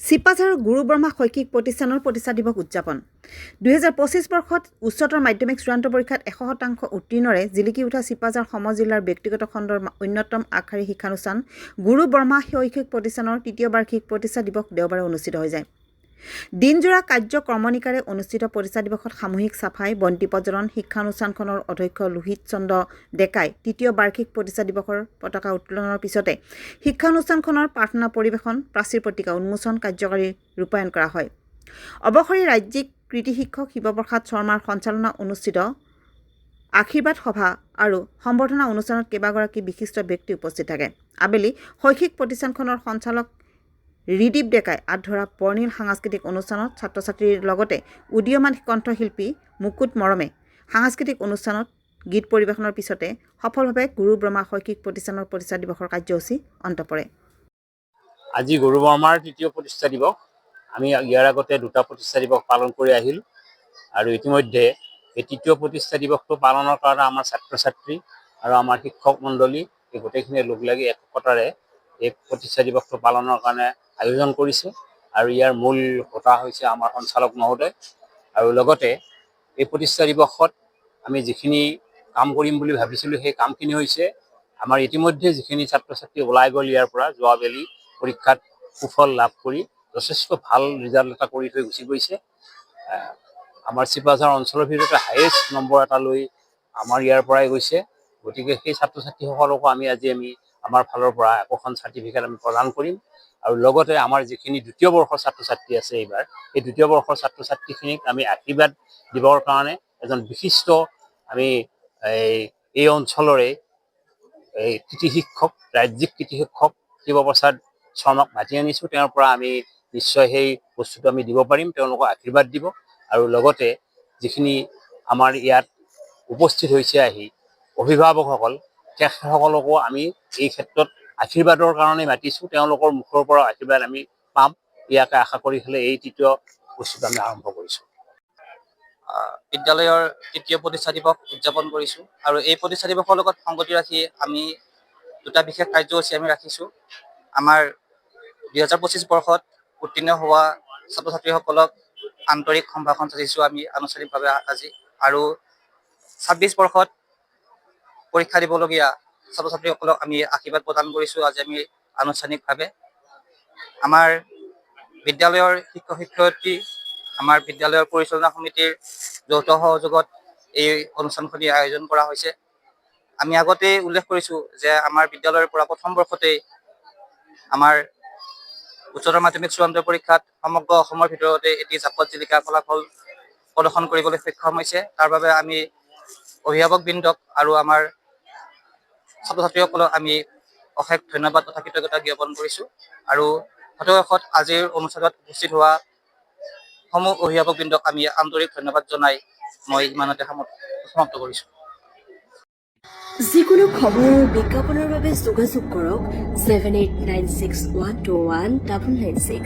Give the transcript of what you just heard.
চিপাঝাৰৰ গুৰু ব্ৰহ্মা শৈক্ষিক প্ৰতিষ্ঠানৰ প্ৰতিষ্ঠা দিৱস উদযাপন 2025 বৰ্ষত উচ্চতৰ মাধ্যমিক চূড়ান্ত পৰীক্ষাত 100% উত্তীৰ্ণৰে জিলিকি উঠা চিপাঝাৰ সমজিলাৰ ব্যক্তিগত খণ্ডৰ অন্যতম আগশাৰী শিক্ষানুষ্ঠান গুৰু ব্ৰহ্মা শৈক্ষিক প্ৰতিষ্ঠানৰ তৃতীয় বাৰ্ষিক প্ৰতিষ্ঠা দিৱস দেওবাৰে অনুষ্ঠিত হৈ যায়। দিনজোৰা কাৰ্যক্ৰমণিকাৰে অনুষ্ঠিত প্ৰতিষ্ঠা দিৱসত সামূহিক চাফাই বন্তি প্ৰজ্বলন শিক্ষানুষ্ঠানখনৰ অধ্যক্ষ লোহিত চন্দ্ৰ ডেকাই তৃতীয় বাৰ্ষিক প্ৰতিষ্ঠা দিৱসৰ পতাকা উত্তোলনৰ পিছতে শিক্ষানুষ্ঠানখনৰ প্ৰাৰ্থনা পৰিৱেশন প্ৰাচীৰ পত্ৰিকা উন্মোচন কাৰ্যকাৰী ৰূপায়ণ কৰা হয়। অৱসৰী ৰাজ্যিক কৃতি শিক্ষক শিৱপ্ৰসাদ শৰ্মাৰ সঞ্চালনা অনুষ্ঠিত আশীৰ্বাদ সভা আৰু সম্বৰ্ধনা অনুষ্ঠানত কেইবাগৰাকী বিশিষ্ট ব্যক্তি উপস্থিত থাকে। আবেলি শৈক্ষিক প্ৰতিষ্ঠানখনৰ সঞ্চালক ৰিদীপ ডেকাই আধৰা বৰ্ণিল সাংস্কৃতিক অনুষ্ঠানত ছাত্ৰ ছাত্ৰীৰ লগতে উদীয়মান কণ্ঠশিল্পী মুকুট মৰমে সাংস্কৃতিক অনুষ্ঠানত গীত পৰিৱেশনৰ পিছতে সফলভাৱে গুৰু ব্ৰহ্মা শৈক্ষিক প্ৰতিষ্ঠানৰ প্ৰতিষ্ঠা দিৱসৰ কাৰ্যসূচী অন্ত পৰে। আজি গুৰু ব্ৰহ্মাৰ তৃতীয় প্ৰতিষ্ঠা দিৱস। আমি ইয়াৰ আগতে দুটা প্ৰতিষ্ঠা দিৱস পালন কৰি আহিলোঁ আৰু ইতিমধ্যে এই তৃতীয় প্ৰতিষ্ঠা দিৱসটো পালনৰ কাৰণে আমাৰ ছাত্ৰ ছাত্ৰী আৰু আমাৰ শিক্ষক মণ্ডলী এই গোটেইখিনিয়ে লগ লাগি একতাৰে এই প্ৰতিষ্ঠা দিৱসটো পালনৰ কাৰণে আয়োজন কৰিছে আৰু ইয়াৰ মূল হোতা হৈছে আমাৰ সঞ্চালক মহোদয়। আৰু লগতে এই প্ৰতিষ্ঠা দিৱসত আমি যিখিনি কাম কৰিম বুলি ভাবিছিলোঁ সেই কামখিনি হৈছে আমাৰ ইতিমধ্যে যিখিনি ছাত্ৰ ছাত্ৰী ওলাই গ'ল ইয়াৰ পৰা যোৱাবেলি পৰীক্ষাত সুফল লাভ কৰি যথেষ্ট ভাল ৰিজাল্ট এটা কৰি থৈ গুচি গৈছে। আমাৰ চিপাঝাৰ অঞ্চলৰ ভিতৰতে হায়েষ্ট নম্বৰ এটা লৈ আমাৰ ইয়াৰ পৰাই গৈছে। গতিকে সেই ছাত্ৰ ছাত্ৰীসকলকো আমি আমাৰ ফালৰ পৰা একোখন চাৰ্টিফিকেট আমি প্ৰদান কৰিম আৰু লগতে আমাৰ যিখিনি দ্বিতীয় বৰ্ষৰ ছাত্ৰ ছাত্ৰী আছে এইবাৰ এই দ্বিতীয় বৰ্ষৰ ছাত্ৰ ছাত্ৰীখিনিক আমি আশীৰ্বাদ দিবৰ কাৰণে এজন বিশিষ্ট আমি এই অঞ্চলৰে এই কৃতি শিক্ষক ৰাজ্যিক কৃতি শিক্ষক শিৱপ্ৰসাদ শৰ্মাক মাতি আনিছোঁ। তেওঁৰ পৰা আমি নিশ্চয় সেই বস্তুটো আমি দিব পাৰিম, তেওঁলোকক আশীৰ্বাদ দিব আৰু লগতে যিখিনি আমাৰ ইয়াত উপস্থিত হৈছে আহি অভিভাৱকসকল তেখেতসকলকো আমি এই ক্ষেত্ৰত আশীৰ্বাদৰ কাৰণে মাতিছোঁ। তেওঁলোকৰ মুখৰ পৰা আশীৰ্বাদ আমি পাম ইয়াকে আশা কৰি পেলাই এই তৃতীয় বস্তুটো আমি আৰম্ভ কৰিছোঁ। বিদ্যালয়ৰ তৃতীয় প্ৰতিষ্ঠা দিৱস উদযাপন কৰিছোঁ আৰু এই প্ৰতিষ্ঠা দিৱসৰ লগত সংগতি ৰাখি আমি দুটা বিশেষ কাৰ্যসূচী আমি ৰাখিছোঁ। আমাৰ 2025 বৰ্ষত উত্তীৰ্ণ হোৱা ছাত্ৰ ছাত্ৰীসকলক আন্তৰিক সম্ভাষণ যাচিছোঁ আমি আনুষ্ঠানিকভাৱে আজি আৰু 26 বৰ্ষত পৰীক্ষা দিবলগীয়া ছাত্ৰ ছাত্ৰীসকলক আমি আশীৰ্বাদ প্ৰদান কৰিছোঁ আজি আমি আনুষ্ঠানিকভাৱে। আমাৰ বিদ্যালয়ৰ শিক্ষক শিক্ষয়িত্ৰী আমাৰ বিদ্যালয়ৰ পৰিচালনা সমিতিৰ যৌথ সহযোগত এই অনুষ্ঠানখনি আয়োজন কৰা হৈছে। আমি আগতে উল্লেখ কৰিছোঁ যে আমাৰ বিদ্যালয়ৰ পৰা প্ৰথম বৰ্ষতেই আমাৰ উচ্চতৰ মাধ্যমিক চূড়ান্ত পৰীক্ষাত সমগ্ৰ অসমৰ ভিতৰতে এটি জাকত জিলিকা ফলাফল প্ৰদৰ্শন কৰিবলৈ সক্ষম হৈছে। তাৰ বাবে আমি অভিভাৱকবৃন্দক আৰু আমাৰ ছাত্ৰ ছাত্ৰীসকলক আমি অশেষ ধন্যবাদ তথা কৃতজ্ঞতা জ্ঞাপন কৰিছোঁ আৰু শতশেষত আজিৰ অনুষ্ঠানত উপস্থিত হোৱা সমূহ অভিভাৱকবৃন্দক আমি আন্তৰিক ধন্যবাদ জনাই মই ইমানতে সমাপ্ত কৰিছোঁ। যিকোনো খবৰ আৰু বিজ্ঞাপনৰ বাবে যোগাযোগ কৰক 7896121996।